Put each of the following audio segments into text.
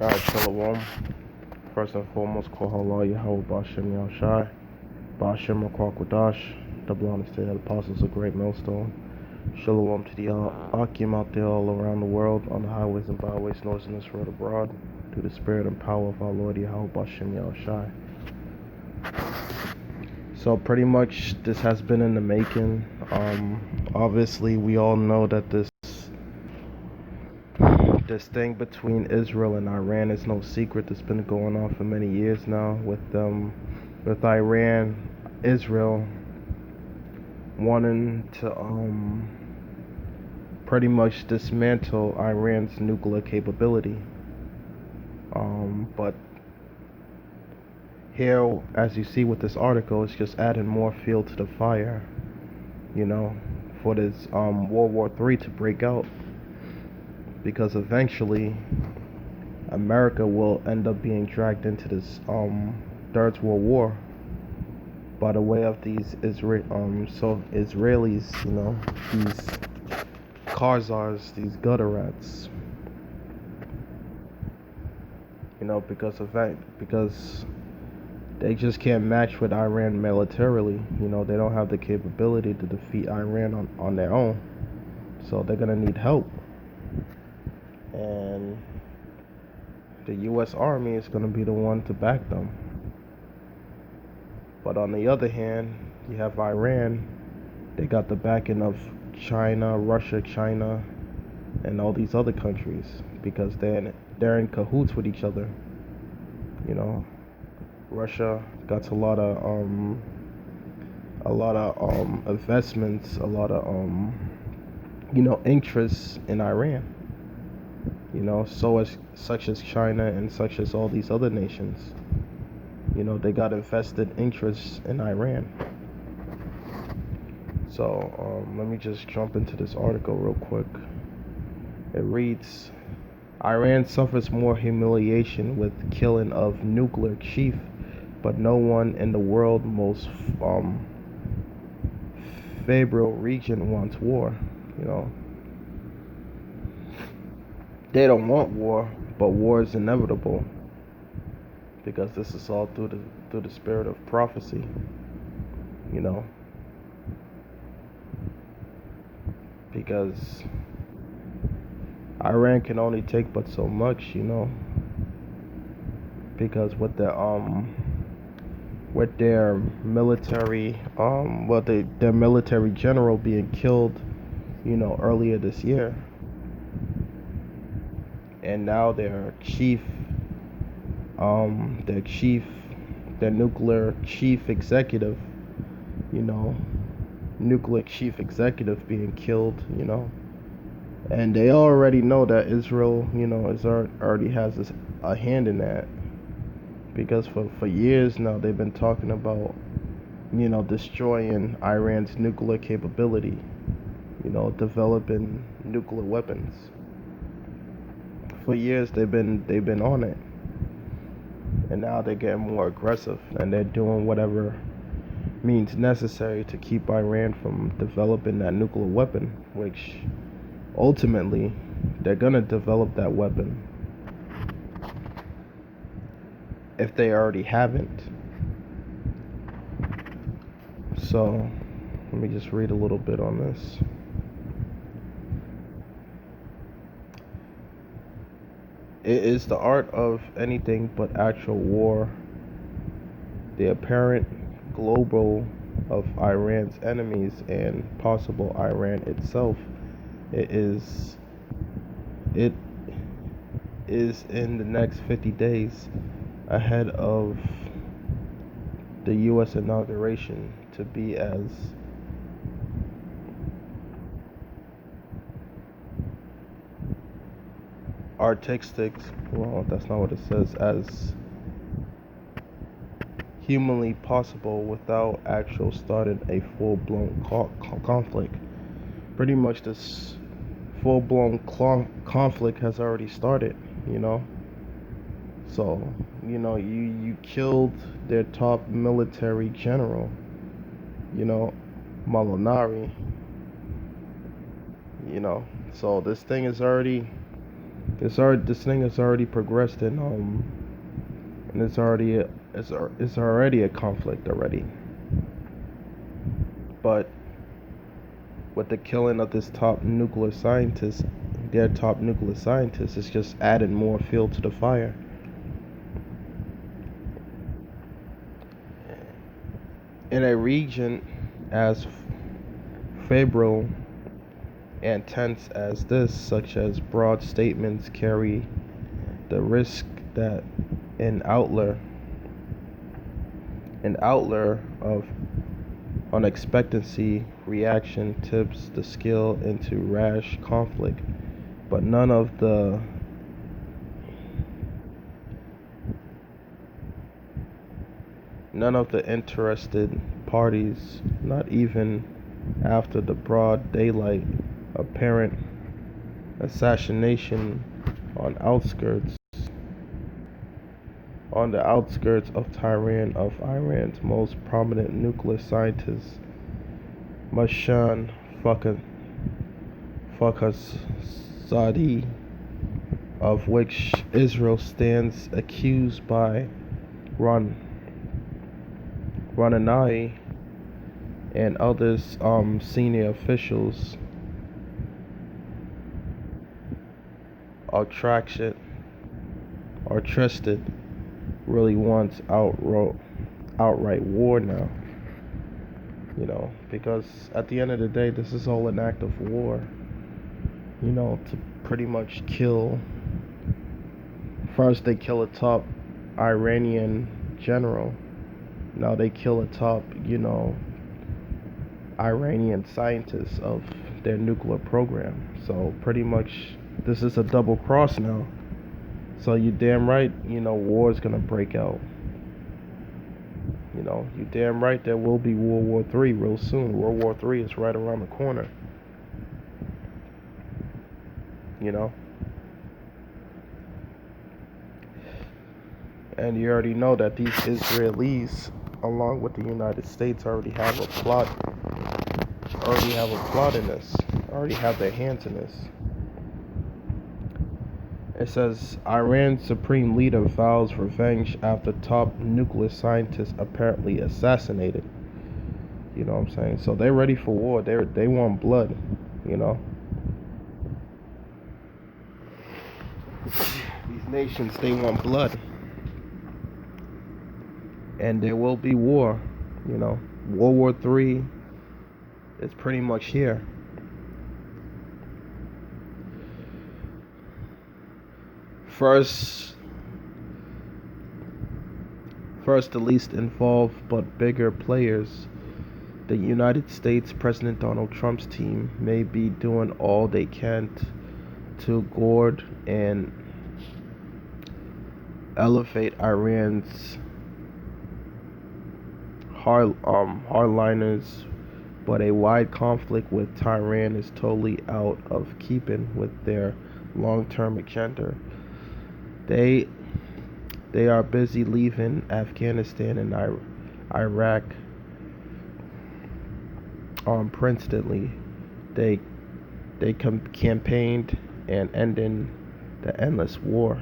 Alright, Shalom. First and foremost, call halal Yahweh Bashem Yahushai. Bashem Rakwakadash. Double honor to the apostles of Great Millstone. Shalom to the Akim out there all around the world, on the highways and byways, north and this road abroad, through the spirit and power of our Lord Yahweh Bashem Yahushai. So pretty much this has been in the making. Obviously we all know that this thing between Israel and Iran is no secret. It's been going on for many years now with Iran, Israel wanting to pretty much dismantle Iran's nuclear capability. But here, as you see with this article, it's just adding more fuel to the fire, for this World War III to break out. Because eventually America will end up being dragged into this Third World War by the way of these Israelis, these Khazars, these gutter rats, because they just can't match with Iran militarily. They don't have the capability to defeat Iran on their own, so they're gonna need help. And the U.S. Army is going to be the one to back them. But on the other hand, you have Iran. They got the backing of China, Russia, China, and all these other countries, because they're in cahoots with each other. Russia got a lot of investments, a lot of interests in Iran. Such as China and such as all these other nations. They got invested interests in Iran. So let me just jump into this article real quick. It reads, Iran suffers more humiliation with killing of nuclear chief, but no one in the world most favorable region wants war. They don't want war, but war is inevitable, because this is all through the spirit of prophecy. Because Iran can only take but so much, because with their military their military general being killed, earlier this year. And now their nuclear chief executive, being killed, and they already know that Israel, already has a hand in that, because for years now they've been talking about, destroying Iran's nuclear capability, developing nuclear weapons. For years they've been on it, and now they're getting more aggressive, and they're doing whatever means necessary to keep Iran from developing that nuclear weapon, which ultimately they're gonna develop that weapon if they already haven't. So let me just read a little bit on this. It is the art of anything but actual war. The apparent global of Iran's enemies and possible Iran itself. It is in the next 50 days ahead of the U.S. inauguration to be as artistic, well, that's not what it says, as humanly possible without actual starting a full-blown conflict. Pretty much this full-blown conflict has already started, So, you killed their top military general, Molinari, So this thing is already This thing has already progressed and it's already a conflict already. But with the killing of their top nuclear scientist, it's just adding more fuel to the fire. In a region as febrile and tense as this, such as broad statements carry the risk that an outlier of unexpectancy reaction tips the scale into rash conflict, but none of the interested parties, not even after the broad daylight apparent assassination on the outskirts of Tehran of Iran's most prominent nuclear scientist, Mohsen Fakhrizadeh, of which Israel stands accused by Rouhani and others senior officials, are trusted really wants outright war now. Because at the end of the day, this is all an act of war. To pretty much kill. First, they kill a top Iranian general. Now they kill a top, Iranian scientists of their nuclear program. So pretty much, this is a double cross now. So you damn right, war is gonna break out. You damn right there will be World War III real soon. World War III is right around the corner. And you already know that these Israelis, along with the United States, already have a plot in this, already have their hands in this. It says Iran's supreme leader vows revenge after top nuclear scientist apparently assassinated. You know what I'm saying? So they're ready for war. They want blood. These nations, they want blood. And there will be war. World War III is pretty much here. First, the least involved but bigger players, the United States President Donald Trump's team, may be doing all they can to goad and elevate Iran's hardliners, but a wide conflict with Tehran is totally out of keeping with their long-term agenda. They are busy leaving Afghanistan and Iraq principally. They campaigned and ending the endless war.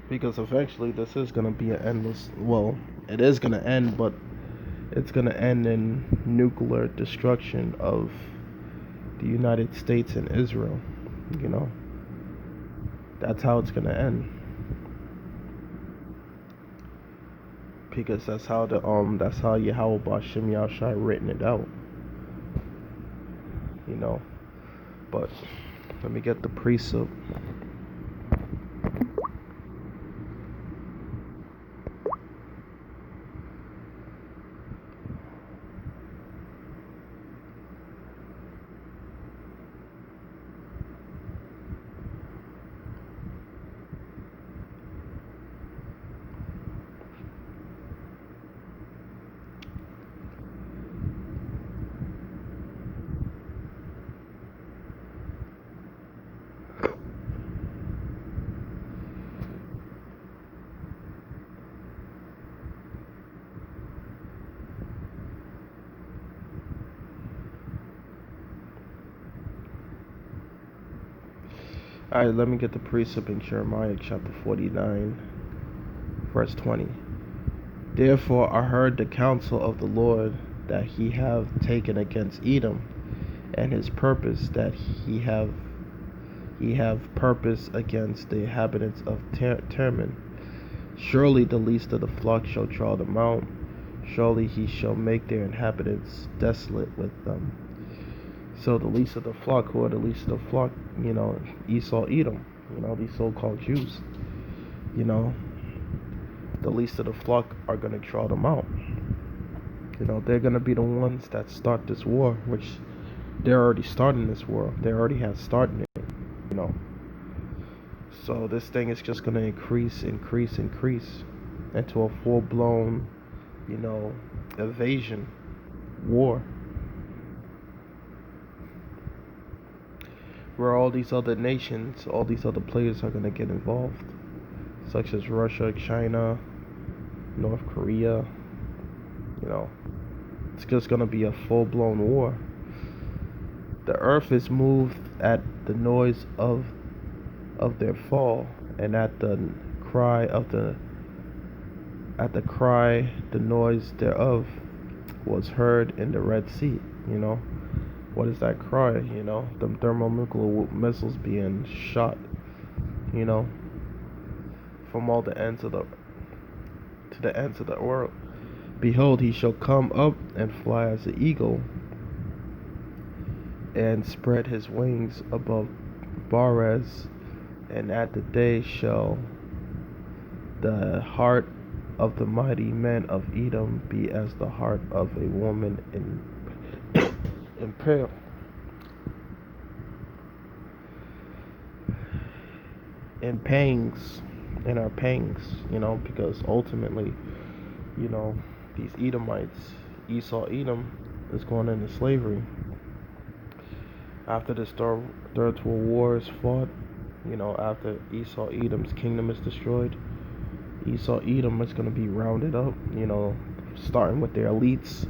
Because eventually this is going to be an endless, well, it is going to end, but it's going to end in nuclear destruction of the United States and Israel. That's how it's going to end. Because that's how Yahweh Bashim Yahshai written it out. But let me get the precept. Alright, let me get the precept in Jeremiah chapter 49, verse 20. Therefore I heard the counsel of the Lord that he have taken against Edom, and his purpose that he have purpose against the inhabitants of Teman. Surely the least of the flock shall draw them out. Surely he shall make their inhabitants desolate with them. So the least of the flock, who are the least of the flock? Esau, Edom. These so-called Jews. The least of the flock are going to draw them out. They're going to be the ones that start this war, which they're already starting this war. They already have started it. So this thing is just going to increase into a full-blown, invasion war, where all these other nations, all these other players are going to get involved, such as Russia, China, North Korea. It's just going to be a full-blown war. The earth is moved at the noise of their fall, and at the cry the noise thereof was heard in the Red Sea. What is that cry? Them thermonuclear missiles being shot, from all the ends of the world. Behold, he shall come up and fly as an eagle, and spread his wings above Bares. And at the day shall the heart of the mighty men of Edom be as the heart of a woman in pangs, in her pangs, because ultimately, these Edomites, Esau, Edom, is going into slavery. After the Third World War is fought, after Esau, Edom's kingdom is destroyed, Esau, Edom is going to be rounded up, starting with their elites.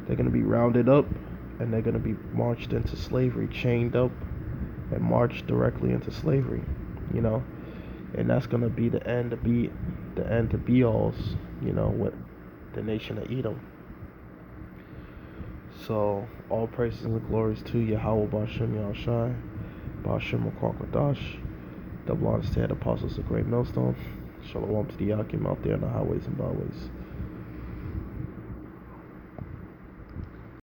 They're going to be rounded up, and they're going to be marched into slavery, chained up, and marched directly into slavery, and that's going to be the end to be alls, with the nation of Edom. So all praises and glories to Yahweh Ba'Shem Yahushai, Ba'Shem Kwakadash, double honors to head apostles of Great Millstone. Shalom to the Yakim out there in the highways and byways.